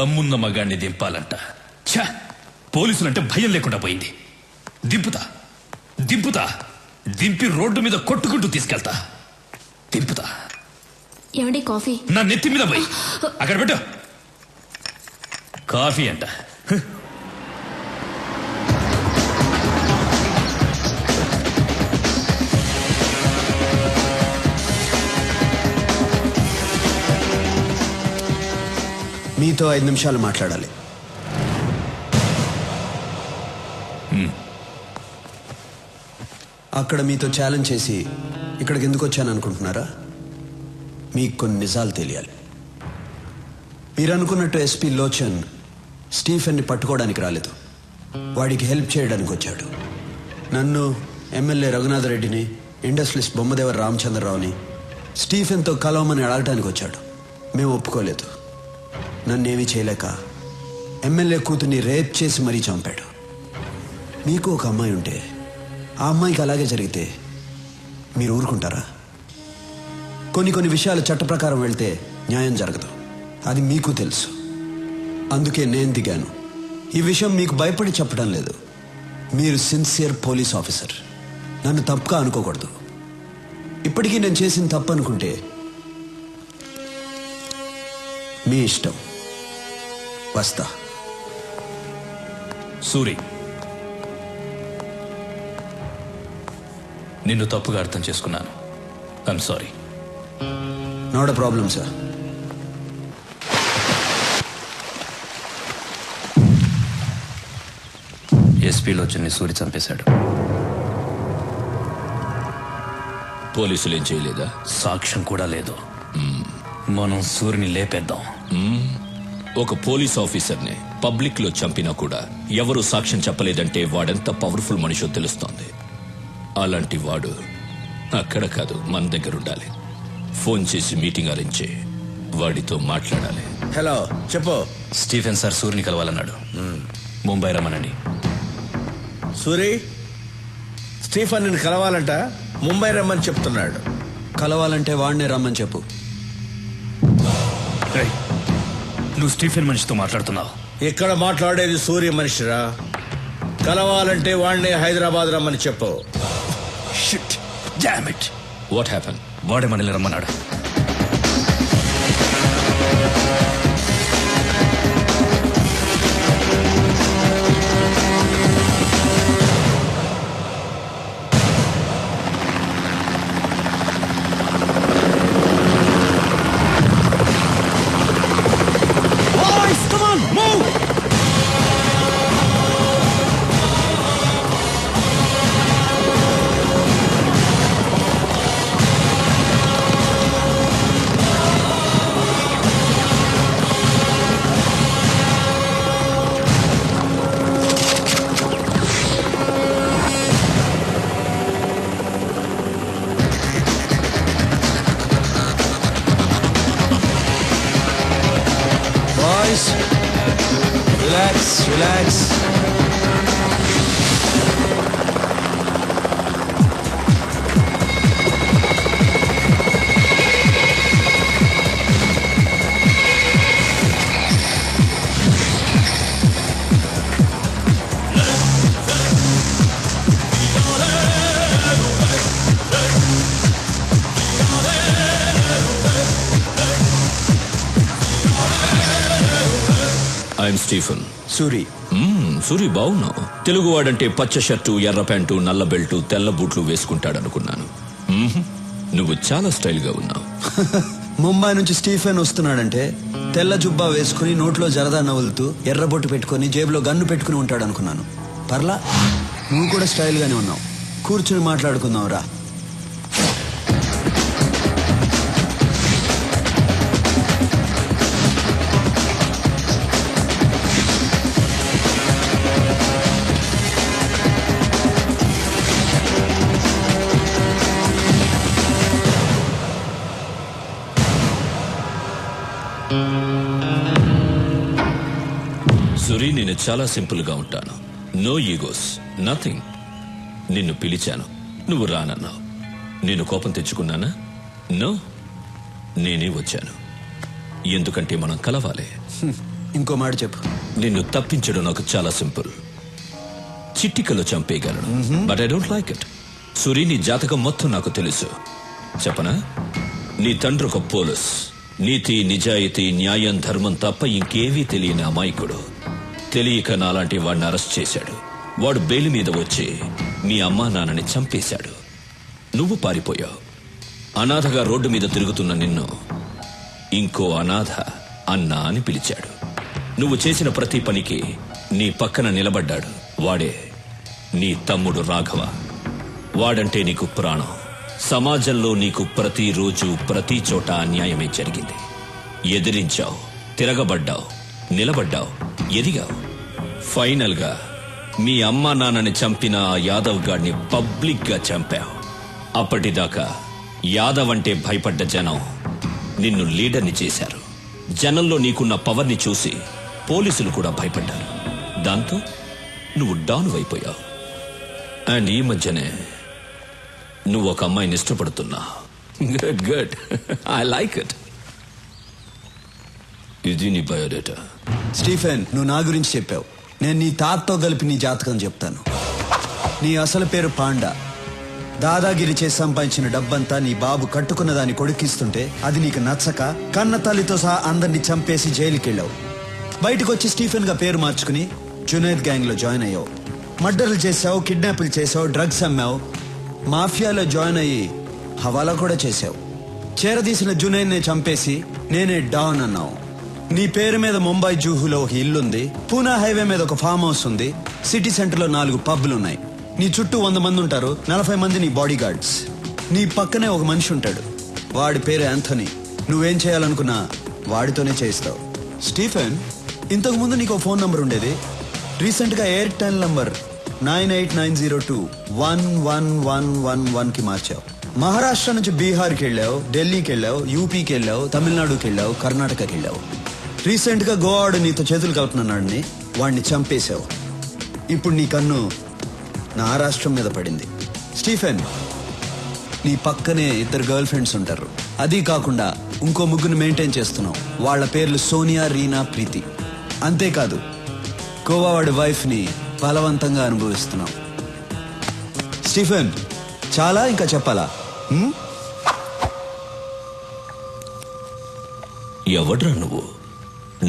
దమ్మున్న మగాన్ని దింపాలంట. ఛా, పోలీసులంటే భయం లేకుండా పోయింది. దింపుతా దింపుతా దింపి రోడ్డు మీద కొట్టుకుంటూ తీసుకెళ్తా. దింపుతా. ఏమండి కాఫీ? నా నెత్తి మీద పోయి అక్కడ పెట్టు. కాఫీ అంట. మీతో 5 నిమిషాలు మాట్లాడాలి. అక్కడ మీతో ఛాలెంజ్ చేసి ఇక్కడికి ఎందుకు వచ్చాను అనుకుంటున్నారా? మీకు కొన్ని నిజాలు తెలియాలి. మీరు అనుకున్నట్టు ఎస్పీ లోచన్ స్టీఫెన్ని పట్టుకోవడానికి రాలేదు, వాడికి హెల్ప్ చేయడానికి వచ్చాడు. నన్ను, ఎమ్మెల్యే రఘునాథరెడ్డిని, ఇండస్ట్రియలిస్ట్ బొమ్మదేవర రామచంద్రరావుని స్టీఫెన్తో కలవమని అడగటానికి వచ్చాడు. మేము ఒప్పుకోలేదు. నన్నేమీ చేయలేక ఎమ్మెల్యే కూతుర్ని రేప్ చేసి మరీ చంపాడు. మీకు ఒక అమ్మాయి ఉంటే ఆ అమ్మాయికి అలాగే జరిగితే మీరు ఊరుకుంటారా? కొన్ని విషయాలు చట్ట ప్రకారం వెళ్తే న్యాయం జరగదు, అది మీకు తెలుసు. అందుకే నేను దిగాను. ఈ విషయం మీకు భయపడి చెప్పడం లేదు. మీరు సిన్సియర్ పోలీస్ ఆఫీసర్, నన్ను తప్పుగా అనుకోకూడదు. ఇప్పటికీ నేను చేసిన తప్పు అనుకుంటే మీ ఇష్టం. వస్తా. సూరి, నిన్ను తప్పుగా అర్థం చేసుకున్నాను. I'm sorry. Not a problem sir. ఎస్పీలో వచ్చి సూరి చంపేశాడు. పోలీసులు ఏం చేయలేదా? సాక్ష్యం కూడా లేదు. మనం సూరిని లేపేద్దాం. ఒక పోలీస్ ఆఫీసర్ని పబ్లిక్ లో చంపినా కూడా ఎవరు సాక్ష్యం చెప్పలేదంటే వాడెంత పవర్ఫుల్ మనిషో తెలుస్తోంది. అలాంటి వాడు అక్కడ కాదు, మన దగ్గర ఉండాలి. ఫోన్ చేసి మీటింగ్ అరేంజ్ చేయి, వాడితో మాట్లాడాలి. హలో, చెప్పు. స్టీఫెన్ సార్ సూరిని కలవాలన్నాడు. ముంబై రమ్మనండి. సూరి, స్టీఫెన్ నిన్ను కలవాలంట, ముంబై రమ్మని చెప్తున్నాడు. కలవాలంటే వాడినే రమ్మని చెప్పు. నువ్వు స్టీఫెన్ మనిషితో మాట్లాడుతున్నావు. ఇక్కడ మాట్లాడేది సూర్య మనిషిరా. కలవాలంటే వాడినే హైదరాబాద్ రమ్మని చెప్పు. Shit. Damn it. What happened? వాడే మనల్ని రమ్మన్నాడు. Relax. I'm Stephen. Suri. Suri, బావున్నావు. తెలుగువాడంటే పచ్చ షర్టు, ఎర్ర ప్యాంటు, నల్ల బెల్టు, తెల్ల బూట్లు వేసుకుంటాడనుకున్నాను. నువ్వు చాలా స్టైల్ గా ఉన్నావు. ముంబై నుంచి స్టీఫెన్ వస్తున్నాడంటే తెల్ల జుబ్బా వేసుకుని, నోట్లో జరదా నవ్వులుతూ, ఎర్రబొట్టు పెట్టుకుని, జేబులో గన్ను పెట్టుకుని ఉంటాడు అనుకున్నాను. పర్లా, నువ్వు కూడా స్టైల్ గానే ఉన్నావు. కూర్చుని మాట్లాడుకుందాం రా. సూరి, నేను చాలా సింపుల్ గా ఉంటాను. No egos, nothing. నిన్ను పిలిచాను, నువ్వు రానన్నావు. నేను కోపం తెచ్చుకున్నానా? నో, నేనే వచ్చాను. ఎందుకంటే మనం కలవాలి. ఇంకో మాట చెప్పు. నిన్ను తప్పించడం నాకు చాలా సింపుల్. చిట్టికలో చంపేయగలను, but I don't like it. Suri, నీ జాతకం మొత్తం నాకు తెలుసు. చెప్పనా? నీ తండ్రి ఒక పోలీస్. నీతి, నిజాయితీ, న్యాయం, ధర్మం తప్ప ఇంకేవీ తెలియని అమాయకుడు. తెలియక నాలాంటి వాడిని అరెస్ట్ చేశాడు. వాడు బెయిల్ మీద వచ్చి మీ అమ్మా నాన్నని చంపేశాడు. నువ్వు పారిపోయావు. అనాథగా రోడ్డు మీద తిరుగుతున్న నిన్ను ఇంకో అనాథ అన్నా అని పిలిచాడు. నువ్వు చేసిన ప్రతి పనికి నీ పక్కన నిలబడ్డాడు. వాడే నీ తమ్ముడు రాఘవ. వాడంటే నీకు ప్రాణం. సమాజంలో నీకు ప్రతిరోజు ప్రతి చోట అన్యాయమే జరిగింది. ఎదిరించావు, తిరగబడ్డావు, నిలబడ్డావు, ఎదిగావు. ఫైనల్ గా మీ అమ్మా నాన్నని చంపిన ఆ యాదవ్ గాడిని పబ్లిక్ గా చంపావు. అప్పటిదాకా యాదవ్ అంటే భయపడ్డ జనం నిన్ను లీడర్ని చేశారు. జనంలో నీకున్న పవర్ని చూసి పోలీసులు కూడా భయపడ్డారు. దాంతో నువ్వు డాన్ అయిపోయావు. అండ్ ఈ మధ్యనే నువ్వు ఒక అమ్మాయిని ఇష్టపడుతున్నా. Good good, I like it. ఇది నీ బయోడేటా. స్టీఫెన్, నువ్వు నా గురించి చెప్పావు. నేను నీ తాతతో కలిపి నీ జాతకం చెప్తాను. నీ అసలు పేరు పాండా. దాదాగిరి చేసి సంపాదించిన డబ్బంతా నీ బాబు కట్టుకున్న దాన్ని కొడుకిస్తుంటే అది నీకు నచ్చక కన్న తల్లితో సహా అందరినీ చంపేసి జైలుకి వెళ్ళావు. బయటకు వచ్చి స్టీఫెన్ గా పేరు మార్చుకుని జునైద్ గ్యాంగ్ లో జాయిన్ అయ్యావు. మర్డర్లు చేసావు, కిడ్నాపులు చేసావు, డ్రగ్స్ అమ్మావు, మాఫియాలో జాయిన్ అయ్యి హవాలా కూడా చేశావు. చేరదీసిన జునైద్నే చంపేసి నేనే డాన్ అన్నావు. నీ పేరు మీద ముంబై జూహులో ఒక ఇల్లుంది, పూనా హైవే మీద ఒక ఫామ్ హౌస్ ఉంది, సిటీ సెంటర్ లో 4 పబ్లున్నాయి. నీ చుట్టూ 100 మంది ఉంటారు, 40 మంది నీ బాడీ గార్డ్స్. నీ పక్కనే ఒక మనిషి ఉంటాడు, వాడి పేరు యాంథనీ. నువ్వేం చేయాలనుకున్నా వాడితోనే చేయిస్తావు. స్టీఫెన్, ఇంతకు ముందు నీకు ఫోన్ నంబర్ ఉండేది. రీసెంట్ గా ఎయిర్టెల్ నంబర్ 9890211111 కి మార్చావు. మహారాష్ట్ర నుంచి బీహార్కి వెళ్ళావు, ఢిల్లీకి వెళ్ళావు, యూపీకి వెళ్ళావు, తమిళనాడుకి వెళ్ళావు, కర్ణాటకకి వెళ్ళావు. రీసెంట్ గా గోవాడు నీతో చేతులు కలుపుతున్నాడని వాడిని చంపేశావు. ఇప్పుడు నీ కన్ను నా రాష్ట్రం మీద పడింది. స్టీఫెన్, నీ పక్కనే 2 గర్ల్ ఫ్రెండ్స్ ఉంటారు. అది కాకుండా ఇంకో 3 మెయింటైన్ చేస్తున్నావు. వాళ్ళ పేర్లు సోనియా, రీనా, ప్రీతి. అంతేకాదు, గోవా వాడి వైఫ్ ని బలవంతంగా అనుభవిస్తున్నావు. స్టీఫెన్, చాలా ఇంకా చెప్పాలా? ఎవడ్రా నువ్వు?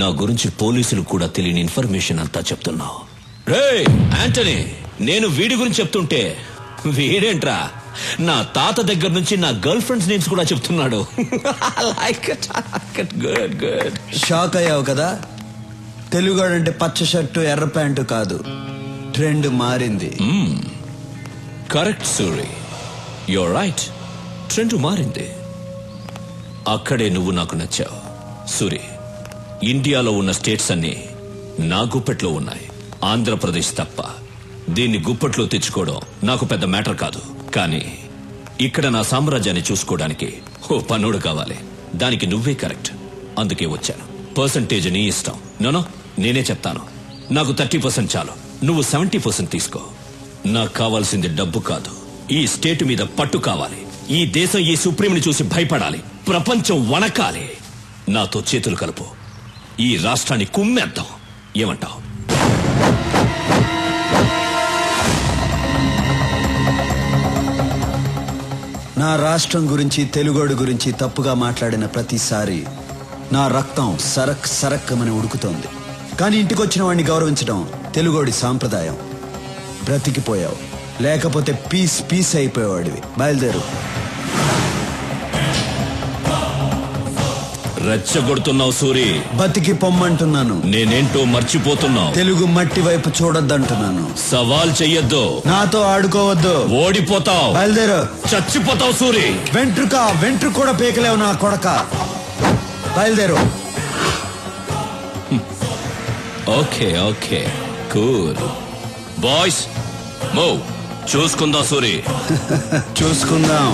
నా గురించి పోలీసులు కూడా తెలియని ఇన్ఫర్మేషన్ అంతా చెప్తున్నావు. రే యాంటనీ, నేను వీడి గురించి చెప్తుంటే వీడేంట్రా నా తాత దగ్గర నుంచి నా గర్ల్ ఫ్రెండ్స్ నేమ్స్ కూడా చెప్తున్నాడు. Good good. షాక్ అయ్యావు కదా? తెలుగాడంటే పచ్చ షర్టు ఎర్ర ప్యాంటు కాదు, ట్రెండ్ మారింది. Correct Suri, you're right. Trend మారింది. అక్కడే నువ్వు నాకు నచ్చావు. సూరి, ఇండియాలో ఉన్న స్టేట్స్ అన్ని నా గుప్పెట్లో ఉన్నాయి, ఆంధ్రప్రదేశ్ తప్ప. దీన్ని గుప్పట్లో తెచ్చుకోవడం నాకు పెద్ద మ్యాటర్ కాదు. కానీ ఇక్కడ నా సామ్రాజ్యాన్ని చూసుకోవడానికి ఓ పనుడు కావాలి. దానికి నువ్వే కరెక్ట్. అందుకే వచ్చాను. పర్సంటేజ్ నీ ఇష్టం. నోనో, నేనే చెప్తాను. నాకు 30% చాలు, నువ్వు 70% తీసుకో. నాకు కావాల్సింది డబ్బు కాదు, ఈ స్టేట్ మీద పట్టు కావాలి. ఈ దేశం ఈ సుప్రీంని చూసి భయపడాలి, ప్రపంచం వణకాలి. నాతో చేతులు కలుపు, ఈ రాష్ట్రాన్ని కుమ్మేద్దాం. ఏమంటావు? నా రాష్ట్రం గురించి, తెలుగోడు గురించి తప్పుగా మాట్లాడిన ప్రతిసారి నా రక్తం సరక్ సరక్కమని ఉడుకుతోంది. కానీ ఇంటికొచ్చిన వాడిని గౌరవించడం తెలుగోడి సాంప్రదాయం. బ్రతికిపోయావు, లేకపోతే పీస్ పీస్ అయిపోయేవాడివి. బయలుదేరు. రెచ్చగొడుతున్నావు సూరి. బతికి పొమ్మంటున్నాను. నేనేంటో మర్చిపోతున్నావు. తెలుగు మట్టి వైపు చూడొద్దంటున్నాను. సవాల్ చెయ్యొద్దు, నాతో ఆడుకోవద్దు. ఓడిపోతావు. బయలుదేరు. చచ్చిపోతావు సూరి. వెంట్రుక కూడా పీకలేవు నా కొడక. బయలుదేరు. Okay okay, cool. Boys move. చూసుకుందాం సూరి. చూసుకుందాం.